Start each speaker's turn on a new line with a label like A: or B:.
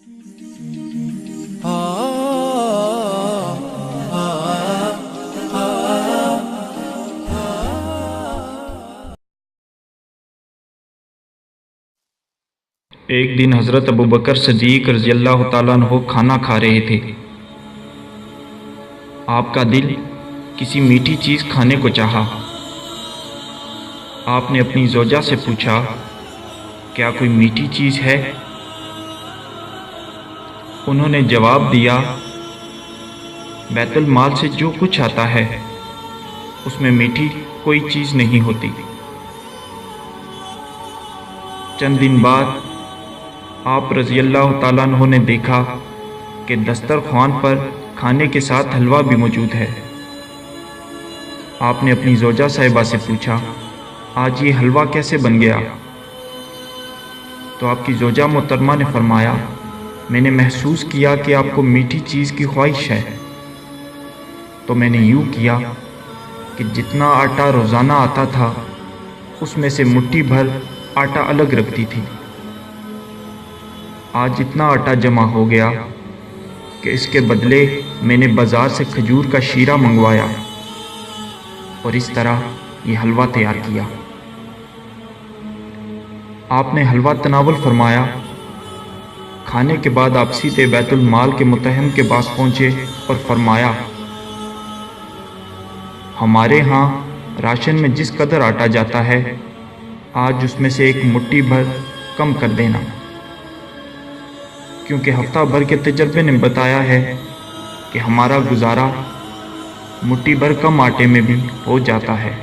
A: ایک دن حضرت ابوبکر صدیق رضی اللہ تعالیٰ عنہ کھانا کھا رہے تھے۔ آپ کا دل کسی میٹھی چیز کھانے کو چاہا۔ آپ نے اپنی زوجہ سے پوچھا، کیا کوئی میٹھی چیز ہے؟ انہوں نے جواب دیا، بیت المال سے جو کچھ آتا ہے اس میں میٹھی کوئی چیز نہیں ہوتی۔ چند دن بعد آپ رضی اللہ تعالیٰ عنہ نے دیکھا کہ دسترخوان پر کھانے کے ساتھ حلوہ بھی موجود ہے۔ آپ نے اپنی زوجہ صاحبہ سے پوچھا، آج یہ حلوہ کیسے بن گیا؟ تو آپ کی زوجہ محترمہ نے فرمایا، میں نے محسوس کیا کہ آپ کو میٹھی چیز کی خواہش ہے، تو میں نے یوں کیا کہ جتنا آٹا روزانہ آتا تھا اس میں سے مٹھی بھر آٹا الگ رکھتی تھی۔ آج اتنا آٹا جمع ہو گیا کہ اس کے بدلے میں نے بازار سے کھجور کا شیرہ منگوایا اور اس طرح یہ حلوہ تیار کیا۔ آپ نے حلوہ تناول فرمایا۔ کھانے کے بعد آپ سیدھے بیت المال کے متہم کے پاس پہنچے اور فرمایا، ہمارے ہاں راشن میں جس قدر آٹا جاتا ہے آج اس میں سے ایک مٹھی بھر کم کر دینا، کیونکہ ہفتہ بھر کے تجربے نے بتایا ہے کہ ہمارا گزارا مٹھی بھر کم آٹے میں بھی ہو جاتا ہے۔